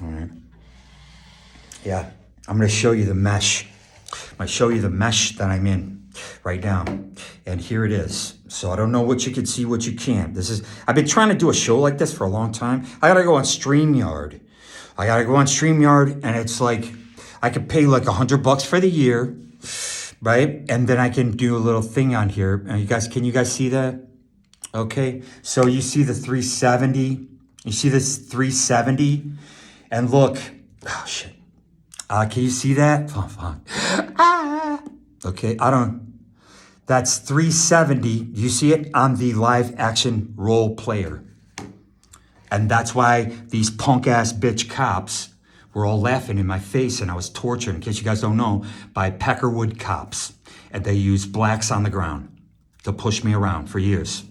All right. Yeah, I'm going to show you the mesh. I'm going to show you the mesh that I'm in right now. And here it is. So I don't know what you can see, what you can't. I've been trying to do a show like this for a long time. I got to go on StreamYard. And it's like, I could pay like $100 for the year, right? And then I can do a little thing on here. And can you guys see that? Okay. So you see the 370. You see this 370? And look, oh shit. Can you see that? Oh, fuck. Okay, that's 370. You see it on the live action role player. And that's why these punk ass bitch cops were all laughing in my face, and I was tortured, in case you guys don't know, by Peckerwood cops. And they used blacks on the ground to push me around for years.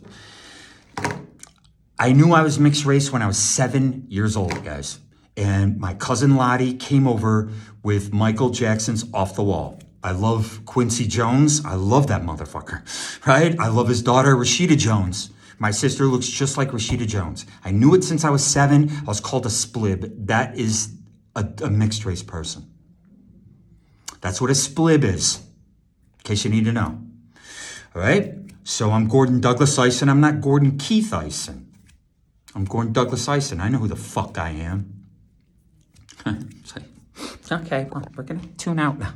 I knew I was mixed race when I was 7 years old, guys. And my cousin Lottie came over with Michael Jackson's Off the Wall. I love Quincy Jones. I love that motherfucker, right? I love his daughter, Rashida Jones. My sister looks just like Rashida Jones. I knew it since I was 7. I was called a splib. That is a mixed race person. That's what a splib is, in case you need to know. All right? So I'm Gordon Douglas Ison. I'm not Gordon Keith Ison. I'm Gordon Douglas Ison. I know who the fuck I am. Okay, well, we're gonna tune out now.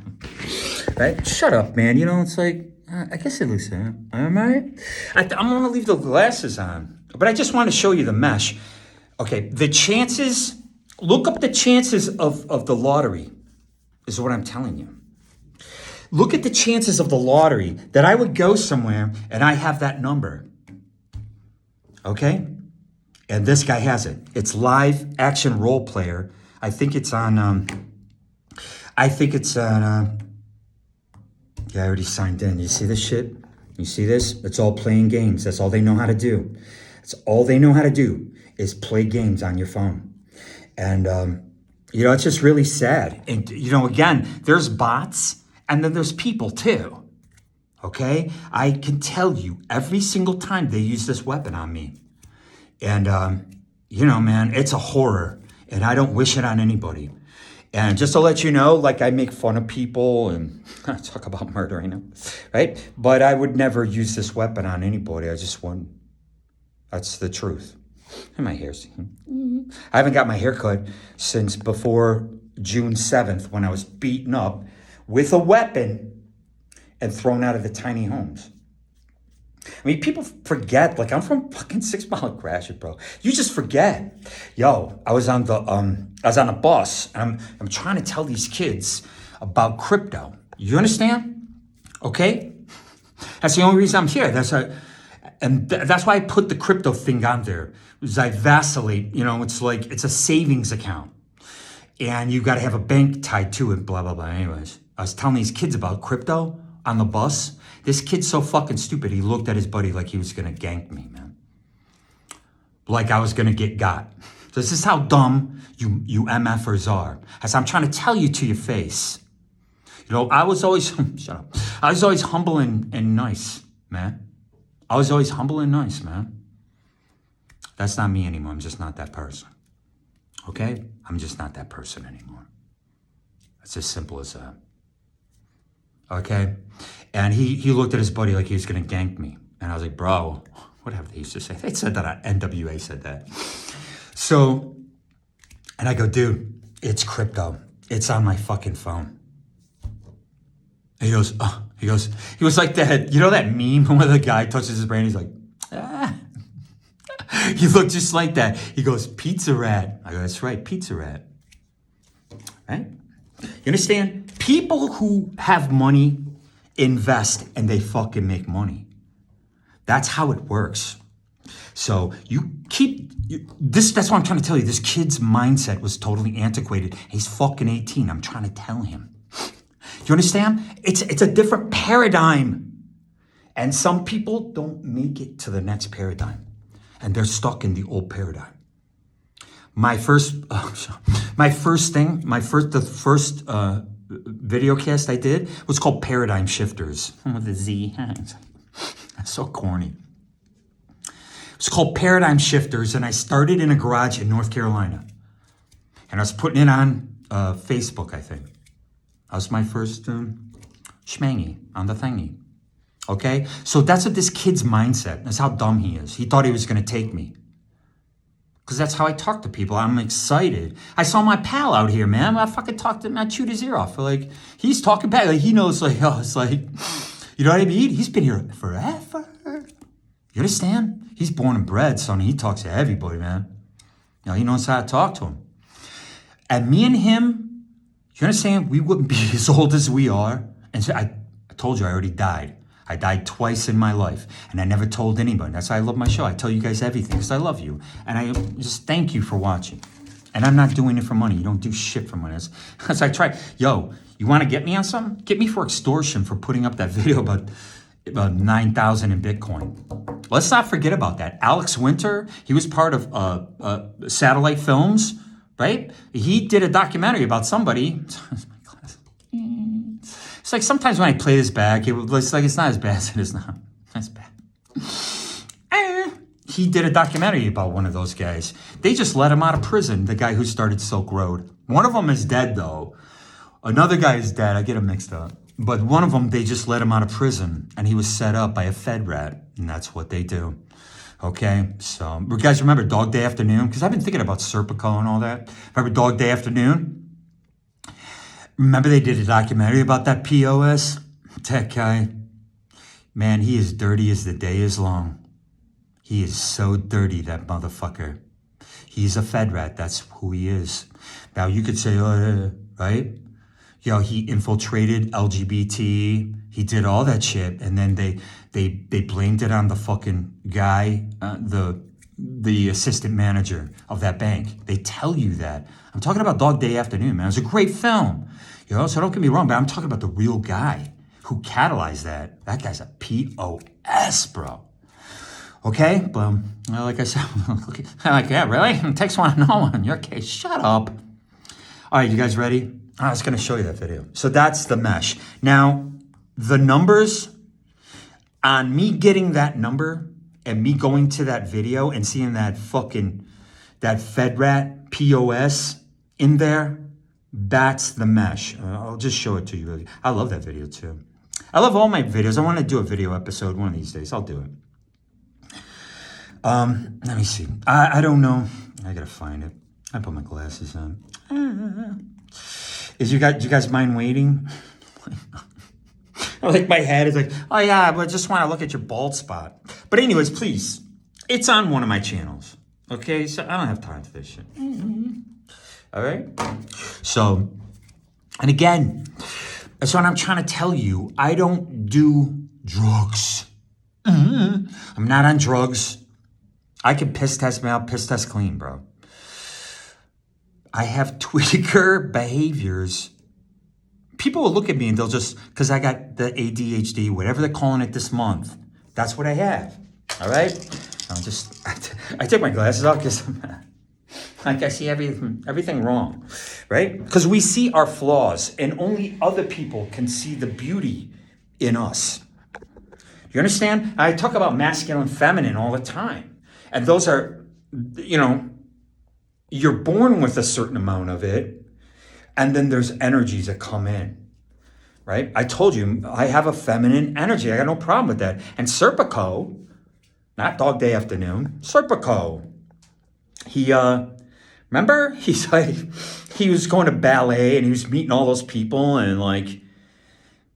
Right? Shut up, man. You know, it's like, I guess it looks, am I right? I'm gonna leave the glasses on, but I just want to show you the mesh. Okay, the chances, look up the chances of the lottery, is what I'm telling you. Look at the chances of the lottery that I would go somewhere and I have that number. Okay? And this guy has it. It's live action role player. I think it's on, yeah, I already signed in. You see this shit? You see this? It's all playing games. That's all they know how to do. That's all they know how to do is play games on your phone. And, you know, it's just really sad. And, you know, again, there's bots and then there's people too. Okay? I can tell you every single time they use this weapon on me. And, you know, man, it's a horror. And I don't wish it on anybody. And just to let you know, like, I make fun of people and talk about murdering them, right? But I would never use this weapon on anybody. I just want, that's the truth. And my hair's, I haven't got my hair cut since before June 7th when I was beaten up with a weapon and thrown out of the tiny homes. I mean, people forget, like, I'm from fucking 6 Mile of Gratiot, bro. You just forget. Yo, I was on a bus, and I'm trying to tell these kids about crypto. You understand? Okay? That's the only reason I'm here. That's why I put the crypto thing on there. Because I vacillate, you know, it's like, it's a savings account. And you got to have a bank tied to it, blah, blah, blah. Anyways, I was telling these kids about crypto on the bus. This kid's so fucking stupid. He looked at his buddy like he was going to gank me, man. Like I was going to get got. So this is how dumb you MFers are. As I'm trying to tell you to your face. You know, I was always, shut up. I was always humble and nice, man. I was always humble and nice, man. That's not me anymore. I'm just not that person. Okay? I'm just not that person anymore. It's as simple as that. Okay? And he looked at his buddy like he was going to gank me. And I was like, bro, whatever they used to say. They said that, NWA said that. So, and I go, dude, it's crypto. It's on my fucking phone. And he goes, oh, he was like that, you know that meme where the guy touches his brain, he's like, ah. He looked just like that. He goes, Pizza Rat. I go, that's right, Pizza Rat. Right? You understand? People who have money invest and they fucking make money. That's how it works. So that's what I'm trying to tell you. This kid's mindset was totally antiquated. He's fucking 18. I'm trying to tell him. You understand? It's a different paradigm. And some people don't make it to the next paradigm. And they're stuck in the old paradigm. The first video cast I did was called Paradigm Shifters. With a Z. That's so corny. It's called Paradigm Shifters, and I started in a garage in North Carolina. And I was putting it on Facebook, I think. That was my first schmangy on the thingy. Okay? So that's what this kid's mindset. That's how dumb he is. He thought he was going to take me. Because that's how I talk to people. I'm excited. I saw my pal out here, man. I fucking talked to him. I chewed his ear off. Like, he's talking back. Like, he knows, like, oh, it's like, you know what I mean? He's been here forever. You understand? He's born and bred, son. He talks to everybody, man. You know, he knows how to talk to him. And me and him, you understand? We wouldn't be as old as we are. And so I told you I already died. I died twice in my life, and I never told anybody. That's why I love my show. I tell you guys everything because I love you. And I just thank you for watching. And I'm not doing it for money. You don't do shit for money. That's I try. Yo, you want to get me on something? Get me for extortion for putting up that video about 9,000 in Bitcoin. Let's not forget about that. Alex Winter, he was part of Satellite Films, right? He did a documentary about somebody. It's like sometimes when I play this back, it's like it's not as bad as it is now. That's bad. He did a documentary about one of those guys. They just let him out of prison, the guy who started Silk Road. One of them is dead, though. Another guy is dead. I get them mixed up. But one of them, they just let him out of prison, and he was set up by a Fed rat, and that's what they do. Okay? So, you guys remember Dog Day Afternoon? Because I've been thinking about Serpico and all that. Remember Dog Day Afternoon? Remember they did a documentary about that POS? Tech guy. Man, he is dirty as the day is long. He is so dirty, that motherfucker. He's a Fed rat. That's who he is. Now, you could say, right? Yo, he infiltrated LGBT. He did all that shit. And then they blamed it on the fucking guy, the assistant manager of that bank. They tell you that. I'm talking about Dog Day Afternoon, man. It was a great film. You know, so don't get me wrong, but I'm talking about the real guy who catalyzed that. That guy's a POS, bro. Okay? But like I said, I'm like, yeah, really? It takes one to know one. In your case, shut up. All right, you guys ready? I was going to show you that video. So that's the mesh. Now, the numbers on me getting that number and me going to that video and seeing that Fed rat POS in there, that's the mesh. I'll just show it to you. Really. I love that video too. I love all my videos. I want to do a video episode one of these days. I'll do it. Let me see. I don't know. I gotta find it. I put my glasses on. Do you guys mind waiting? Like my head is like, oh yeah, but I just want to look at your bald spot. But anyways, please, it's on one of my channels. Okay, so I don't have time for this shit. All right? So, and again, that's what I'm trying to tell you. I don't do drugs. I'm not on drugs. I can piss test me out, piss test clean, bro. I have Twitter behaviors. People will look at me and they'll just, because I got the ADHD, whatever they're calling it this month, that's what I have. All right? I take my glasses off because like I see everything wrong, right? Because we see our flaws and only other people can see the beauty in us. You understand? I talk about masculine, feminine all the time. And those are, you know, you're born with a certain amount of it. And then there's energies that come in, right? I told you, I have a feminine energy. I got no problem with that. And Serpico, not Dog Day Afternoon, Serpico, he, remember? He's like, he was going to ballet and he was meeting all those people and like,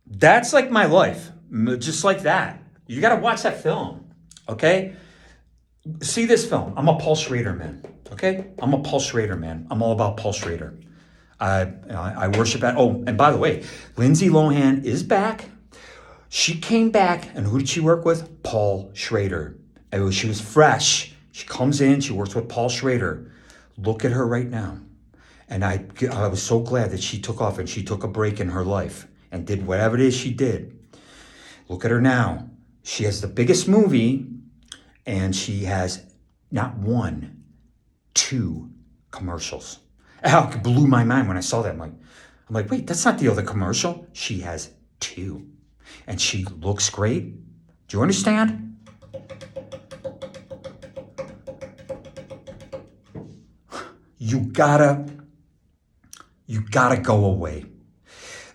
that's like my life, just like that. You got to watch that film, okay? See this film. I'm a Paul Schrader man, okay? I'm a Paul Schrader man. I'm all about Paul Schrader. I worship at, oh, and by the way, Lindsay Lohan is back. She came back, and who did she work with? Paul Schrader. She was fresh. She comes in, she works with Paul Schrader. Look at her right now. And I was so glad that she took off and she took a break in her life and did whatever it is she did. Look at her now. She has the biggest movie, and she has not one, 2 commercials. It blew my mind when I saw that. I'm like, wait, that's not the other commercial. She has 2. And she looks great. Do you understand? You gotta You gotta go away.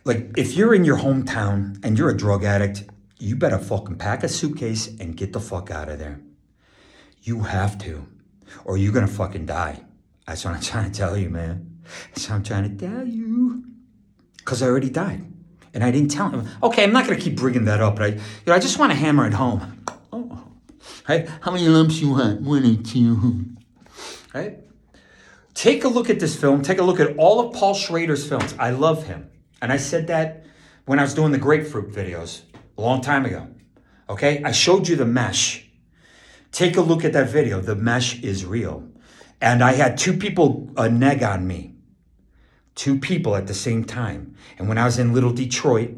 Like, if you're in your hometown and you're a drug addict, you better fucking pack a suitcase and get the fuck out of there. You have to, or you're gonna fucking die. That's what I'm trying to tell you, man. That's what I'm trying to tell you. Because I already died. And I didn't tell him. Okay, I'm not gonna keep bringing that up, but I just want to hammer it home. Oh, right? How many lumps you want? 1 or 2. Right? Take a look at this film. Take a look at all of Paul Schrader's films. I love him. And I said that when I was doing the grapefruit videos a long time ago. Okay? I showed you The Mesh. Take a look at that video. The Mesh is real. And I had 2 people neg on me. 2 people at the same time. And when I was in Little Detroit,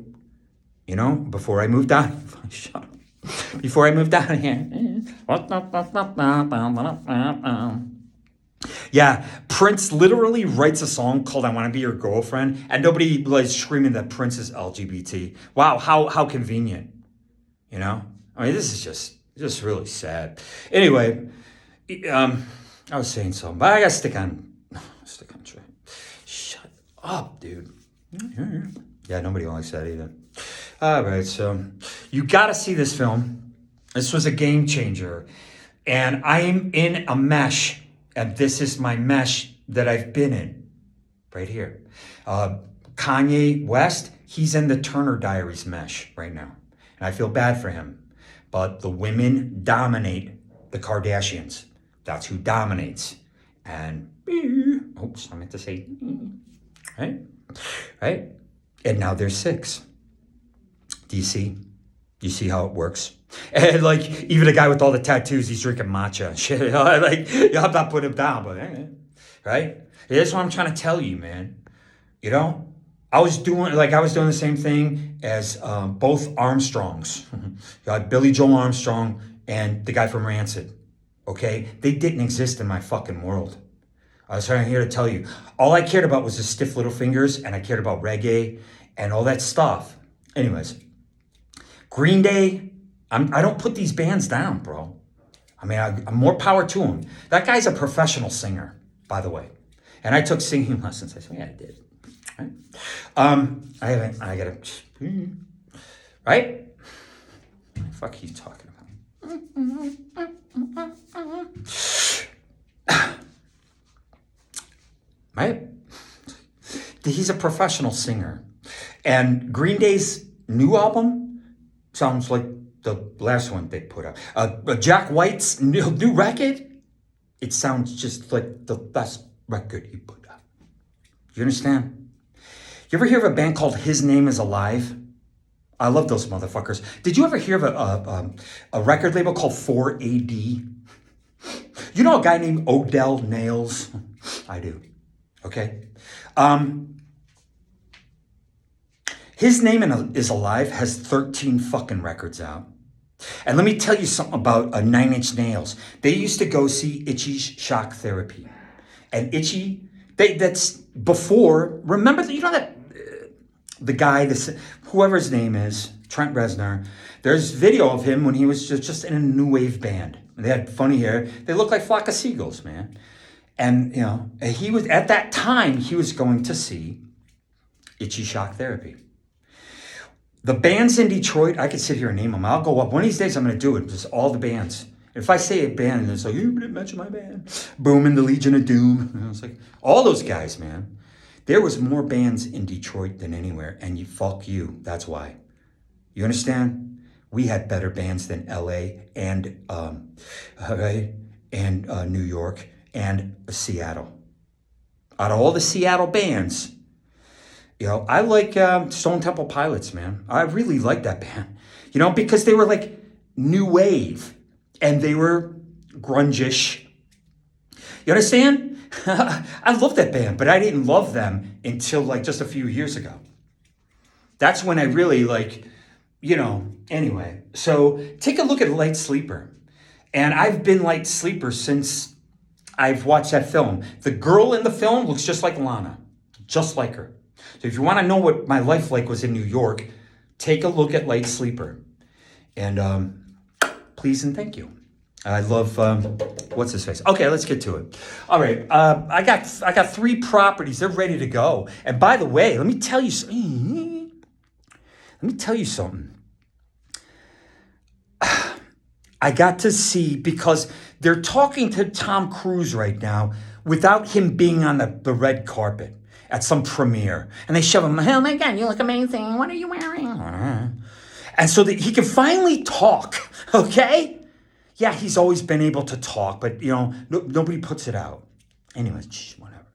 you know, before I moved out, shut up. Before I moved out of here. Yeah, Prince literally writes a song called I Want to Be Your Girlfriend, and nobody was screaming that Prince is LGBT. Wow, how convenient. You know? I mean, this is just really sad. Anyway, I was saying something, but I gotta stick on track. Shut up, dude. Yeah, nobody likes that either. All right, so you gotta see this film. This was a game changer. And I am in a mesh. And this is my mesh that I've been in, right here. Kanye West, he's in the Turner Diaries mesh right now. And I feel bad for him. But the women dominate the Kardashians. That's who dominates. And, oops, I meant to say, right? Right? And now there's 6. Do you see? You see how it works? And like, even a guy with all the tattoos, he's drinking matcha. Shit, you know? Like, I'm not putting him down, but right? That's what I'm trying to tell you, man. You know, I was doing the same thing as both Armstrongs. Billy Joel Armstrong and the guy from Rancid. Okay? They didn't exist in my fucking world. I was here to tell you. All I cared about was the stiff little fingers, and I cared about reggae and all that stuff. Anyways, Green Day, I don't put these bands down, bro. I mean, I'm more power to him. That guy's a professional singer, by the way. And I took singing lessons. I said, yeah, I did. Right? I gotta, right? What the fuck are you talking about? Right? He's a professional singer. And Green Day's new album sounds like the last one they put out. Jack White's new record, it sounds just like the best record he put out. You understand? You ever hear of a band called His Name Is Alive? I love those motherfuckers. Did you ever hear of a record label called 4AD? You know a guy named Odell Nails? I do. Okay? His Name Is Alive has 13 fucking records out. And let me tell you something about Nine Inch Nails. They used to go see Itchy's Shock Therapy. And Itchy, that's before, remember, you know that, the guy, whoever his name is, Trent Reznor, there's video of him when he was just in a new wave band. They had funny hair. They looked like flock of seagulls, man. And, you know, he was, at that time, he was going to see Itchy Shock Therapy. The bands in Detroit, I could sit here and name them. I'll go up. One of these days, I'm going to do it. Just all the bands. If I say a band, and it's like, you didn't mention my band. Boom and the Legion of Doom. And I was like, all those guys, man. There was more bands in Detroit than anywhere. And fuck you. That's why. You understand? We had better bands than LA and New York and Seattle. Out of all the Seattle bands, you know, I like Stone Temple Pilots, man. I really like that band. You know, because they were like new wave. And they were grunge-ish. You understand? I love that band, but I didn't love them until like just a few years ago. That's when I really like, you know, anyway. So take a look at Light Sleeper. And I've been Light Sleeper since I've watched that film. The girl in the film looks just like Lana. Just like her. So if you want to know what my life like was in New York, take a look at Light Sleeper. And please and thank you. I love what's his face. Okay, let's get to it. All right, I got 3 properties. They're ready to go. And by the way, let me tell you something. I got to see, because they're talking to Tom Cruise right now without him being on the red carpet at some premiere. And they shove him, oh my God, you look amazing. What are you wearing? And so that he can finally talk, okay? Yeah, he's always been able to talk, but, nobody puts it out. Anyways, whatever.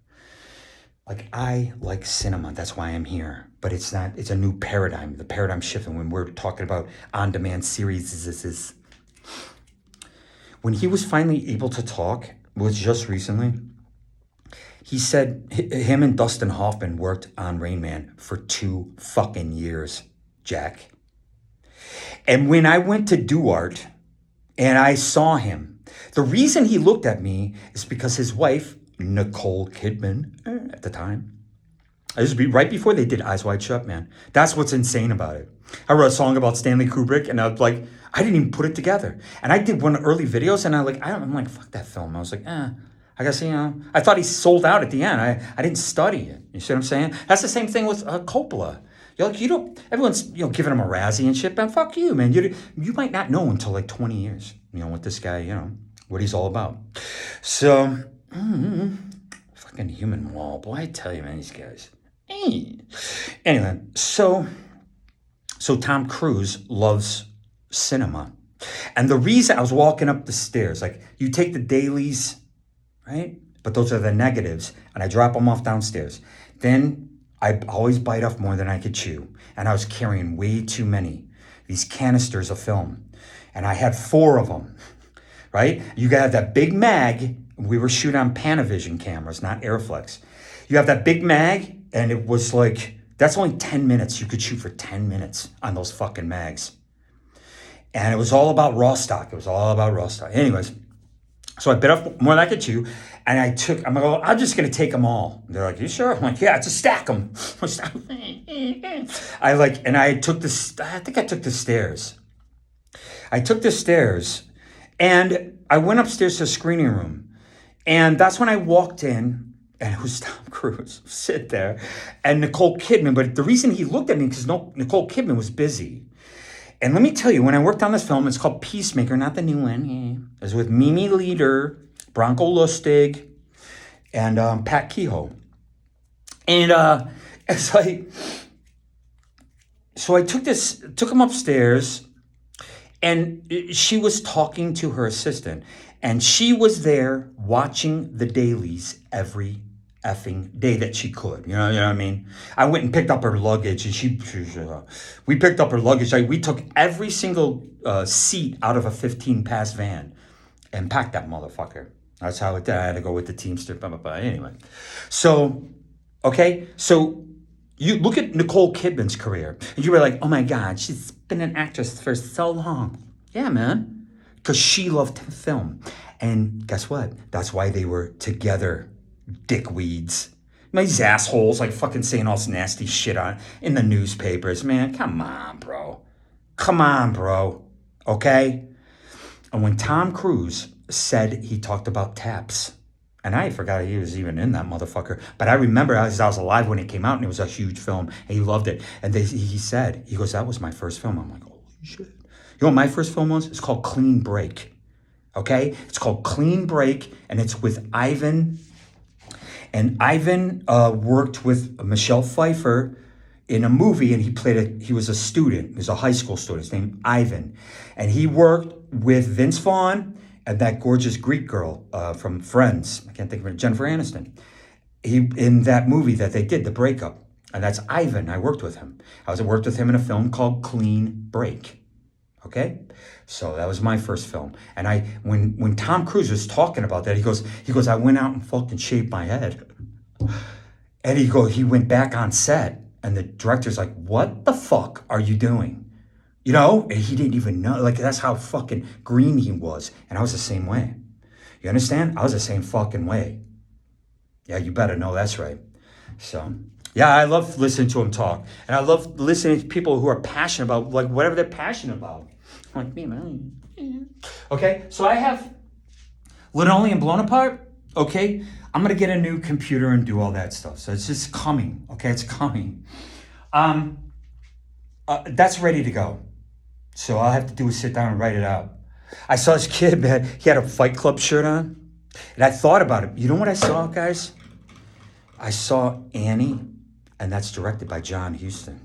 Like, I like cinema. That's why I'm here. But it's a new paradigm. The paradigm shifting when we're talking about on-demand series. When he was finally able to talk, was just recently, he said him and Dustin Hoffman worked on Rain Man for 2 fucking years, Jack. And when I went to Duarte and I saw him, the reason he looked at me is because his wife, Nicole Kidman, at the time, this would be right before they did Eyes Wide Shut, man. That's what's insane about it. I wrote a song about Stanley Kubrick, and I was like, I didn't even put it together. And I did one of the early videos, and I'm like, fuck that film. I was like, I guess, I thought he sold out at the end. I didn't study it. You see what I'm saying? That's the same thing with Coppola. You're like, everyone's, giving him a Razzie and shit, but fuck you, man. You might not know until like 20 years, with this guy, what he's all about. So, fucking human wall. Boy, I tell you, man, these guys. Anyway, so Tom Cruise loves cinema. And the reason I was walking up the stairs, like, you take the dailies, right? But those are the negatives, and I drop them off downstairs. Then I always bite off more than I could chew. And I was carrying way too many, these canisters of film. And I had 4 of them, right? You got that big mag. We were shooting on Panavision cameras, not Airflex. You have that big mag, and it was like, that's only 10 minutes. You could shoot for 10 minutes on those fucking mags. And it was all about raw stock. Anyways, so I bit off more than I could chew, and I'm just going to take them all. They're like, you sure? I'm like, yeah, just stack them. I took the stairs. I took the stairs, and I went upstairs to the screening room. And that's when I walked in, and it was Tom Cruise sit there, and Nicole Kidman. But the reason he looked at me, because Nicole Kidman was busy. And let me tell you, when I worked on this film, it's called Peacemaker, not the new one. It was with Mimi Leder, Bronco Lustig, and Pat Kehoe. And it's like, so I took him upstairs, and she was talking to her assistant, and she was there watching the dailies every effing day that she could. You know what I mean? I went and picked up her luggage, and we picked up her luggage. We took every single seat out of a 15-pass van and packed that motherfucker. That's how it did. I had to go with the Teamster. Blah, blah, blah. Anyway, so you look at Nicole Kidman's career, and you were like, oh my God, she's been an actress for so long. Yeah, man, because she loved film. And guess what? That's why they were together. Dickweeds. These assholes like fucking saying all this nasty shit in the newspapers. Man, come on, bro. Okay? And when Tom Cruise said he talked about taps, and I forgot he was even in that motherfucker, but I remember I was alive when it came out, and it was a huge film, and he loved it. And he goes, that was my first film. I'm like, holy shit. You know what my first film was? It's called Clean Break. Okay? It's called Clean Break, and it's with Ivan. And Ivan worked with Michelle Pfeiffer in a movie, and he was a student. He was a high school student. His name Ivan. And he worked with Vince Vaughn and that gorgeous Greek girl from Friends. I can't think of it. Jennifer Aniston. In that movie that they did, The Breakup. And that's Ivan. I worked with him. I worked with him in a film called Clean Break. Okay? So that was my first film. And when Tom Cruise was talking about that, he goes, I went out and fucking shaved my head. And he went back on set, and the director's like, what the fuck are you doing? And he didn't even know. Like, that's how fucking green he was. And I was the same way. You understand? I was the same fucking way. Yeah, you better know that's right. So, yeah, I love listening to him talk. And I love listening to people who are passionate about, like, whatever they're passionate about. Like me, man. Okay, so I have linoleum blown apart. Okay, I'm gonna get a new computer and do all that stuff. So it's just coming. Okay, it's coming. That's ready to go. So all I have to do is sit down and write it out. I saw this kid, man. He had a Fight Club shirt on, and I thought about it. You know what I saw, guys? I saw Annie, and that's directed by John Huston.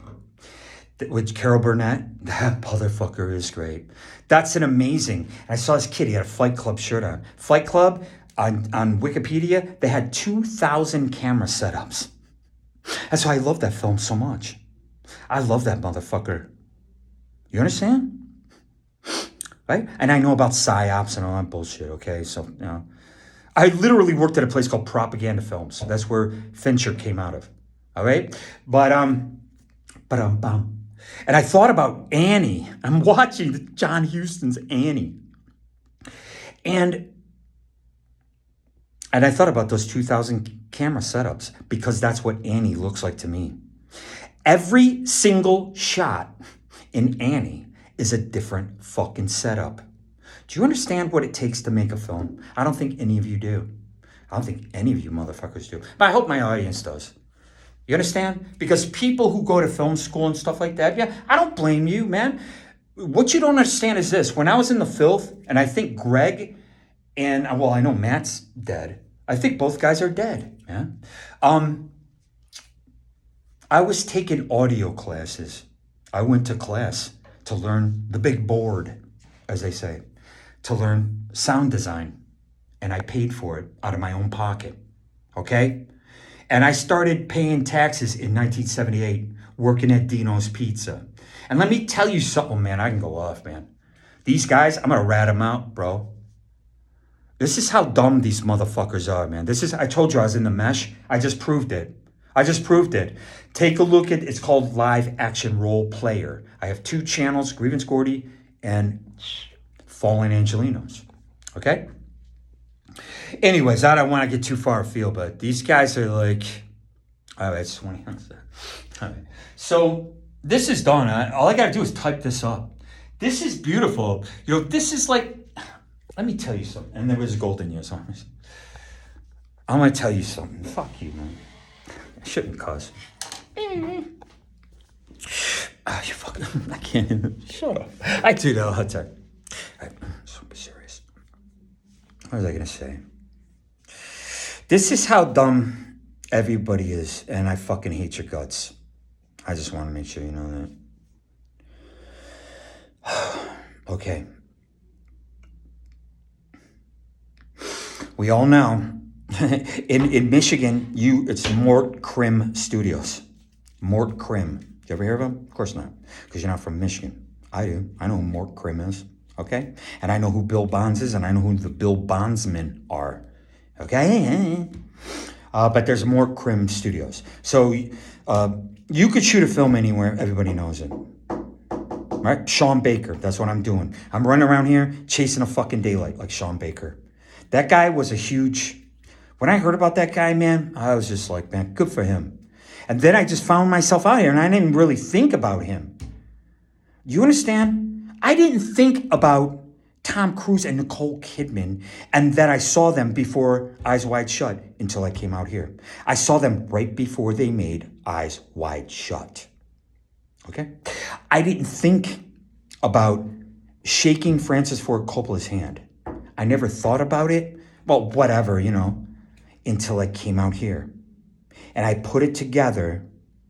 With Carol Burnett. That motherfucker is great. That's an amazing. And I saw this kid. He had a Fight Club shirt on. Fight Club on Wikipedia. They had 2,000 camera setups. That's why I love that film so much. I love that motherfucker. You understand? Right? And I know about psyops and all that bullshit. Okay, so you know, I literally worked at a place called Propaganda Films. That's where Fincher came out of. All right, and I thought about Annie. I'm watching John Huston's Annie. And I thought about those 2,000 camera setups because that's what Annie looks like to me. Every single shot in Annie is a different fucking setup. Do you understand what it takes to make a film? I don't think any of you do. I don't think any of you motherfuckers do. But I hope my audience does. You understand? Because people who go to film school and stuff like that, yeah, I don't blame you, man. What you don't understand is this. When I was in the filth, and I think Greg and, well, I know Matt's dead. I think both guys are dead, man. I was taking audio classes. I went to class to learn the big board, as they say, to learn sound design. And I paid for it out of my own pocket, okay? And I started paying taxes in 1978, working at Dino's Pizza. And let me tell you something, man. I can go off, man. These guys, I'm going to rat them out, bro. This is how dumb these motherfuckers are, man. I told you I was in the mesh. I just proved it. Take a look at, it's called Live Action Role Player. I have 2 channels, Grievance Gordy and Fallen Angelinos. Okay? Anyways, I don't want to get too far afield, but these guys are like, all right, 20. All right. So this is done. All I got to do is type this up. This is beautiful. You know, this is like, let me tell you something. And there was golden years on this. I'm going to tell you something. Fuck you, man. I shouldn't cuss. Oh, you fucking, I can't. Shut up. I do that all the time. All right, so be serious. What was I going to say? This is how dumb everybody is, and I fucking hate your guts. I just want to make sure you know that. Okay. We all know, in Michigan, it's Mort Krim Studios. Mort Krim. You ever hear of him? Of course not, because you're not from Michigan. I do. I know who Mort Krim is, okay? And I know who Bill Bonds is, and I know who the Bill Bondsmen are. Okay? But there's more Krim Studios. So you could shoot a film anywhere. Everybody knows it. Right? Sean Baker. That's what I'm doing. I'm running around here chasing a fucking daylight like Sean Baker. That guy was a huge... When I heard about that guy, man, I was just like, man, good for him. And then I just found myself out here, and I didn't really think about him. You understand? I didn't think about Tom Cruise and Nicole Kidman, and that I saw them before Eyes Wide Shut until I came out here. I saw them right before they made Eyes Wide Shut. Okay? I didn't think about shaking Francis Ford Coppola's hand. I never thought about it. Well, whatever, you know, until I came out here. And I put it together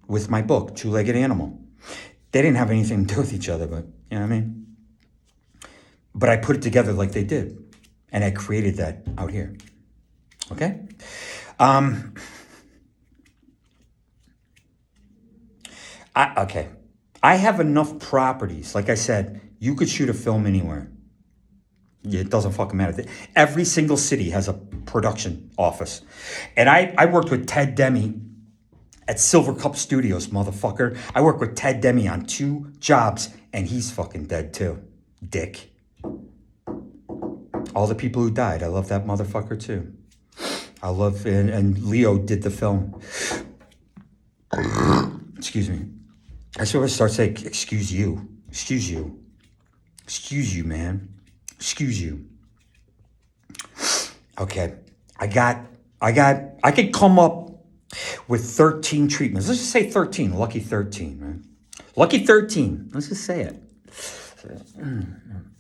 with my book, Two-Legged Animal. They didn't have anything to do with each other, but you know what I mean? But I put it together like they did. And I created that out here. Okay? Okay. I have enough properties. Like I said, you could shoot a film anywhere. It doesn't fucking matter. Every single city has a production office. And I worked with Ted Demme at Silver Cup Studios, motherfucker. I worked with Ted Demme on 2 jobs, and he's fucking dead too. Dick. All the people who died, I love that motherfucker too. I love, and Leo did the film. Excuse me. I sort of start saying, excuse you, man. Excuse you. Okay. I could come up with 13 treatments. Let's just say 13. Lucky 13, right? Lucky 13. Let's just say it.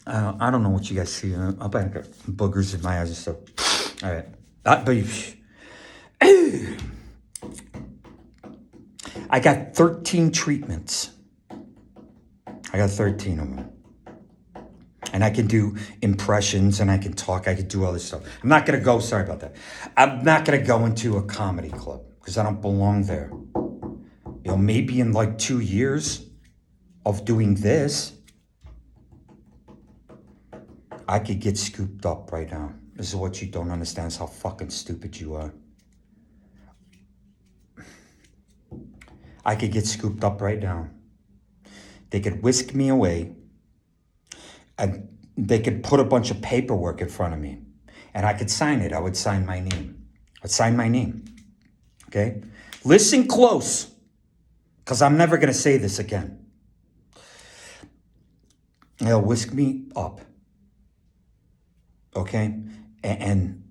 I don't know what you guys see. I bet I got boogers in my eyes and stuff. All right. I got 13 treatments. I got 13 of them. And I can do impressions and I can talk. I can do all this stuff. I'm not going to go, sorry about that. I'm not going to go into a comedy club because I don't belong there. Maybe in like 2 years of doing this, I could get scooped up right now. This is what you don't understand, is how fucking stupid you are. I could get scooped up right now. They could whisk me away and they could put a bunch of paperwork in front of me and I could sign it. I would sign my name. I'd sign my name. Okay? Listen close, because I'm never going to say this again. They'll whisk me up. Okay? And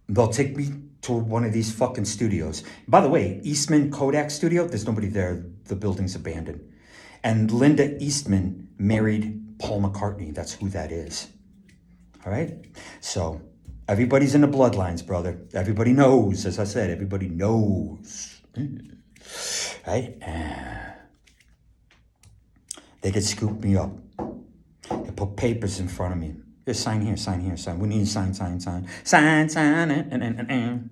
they'll take me to one of these fucking studios. By the way, Eastman Kodak Studio, there's nobody there. The building's abandoned. And Linda Eastman married Paul McCartney. That's who that is. All right? So everybody's in the bloodlines, brother. Everybody knows. As I said, everybody knows. Right? They could scoop me up. They put papers in front of me. Here, sign here, sign here, sign. We need to sign. Sign, and.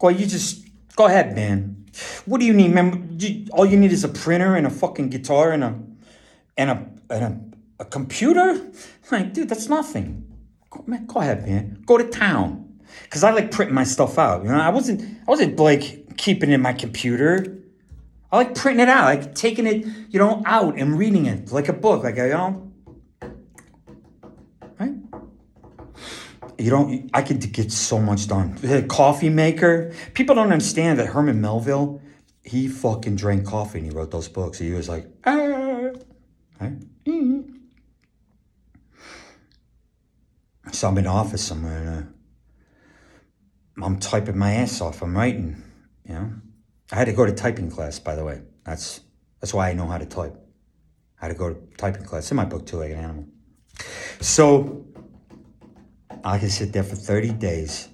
Well, you just, go ahead, man. What do you need, man? All you need is a printer and a fucking guitar and a computer? Like, dude, that's nothing. Go ahead, man. Go to town. Because I like printing my stuff out. I wasn't like keeping it in my computer. I like printing it out, like taking it, out and reading it like a book, like right? I could get so much done. The coffee maker. People don't understand that Herman Melville, he fucking drank coffee and he wrote those books. He was like, right? So I'm in the office somewhere and I'm typing my ass off. I'm writing, I had to go to typing class, by the way. That's why I know how to type. I had to go to typing class. It's in my book, too, like an animal. So I can sit there for 30 days.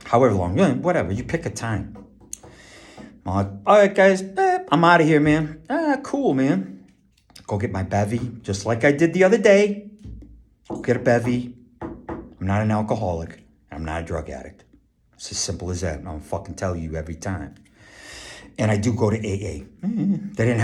However long, whatever. You pick a time. I'm like, all right, guys, I'm out of here, man. Cool, man. Go get my bevy, just like I did the other day. Go get a bevy. I'm not an alcoholic. I'm not a drug addict. It's as simple as that. I'll fucking tell you every time. And I do go to AA. They didn't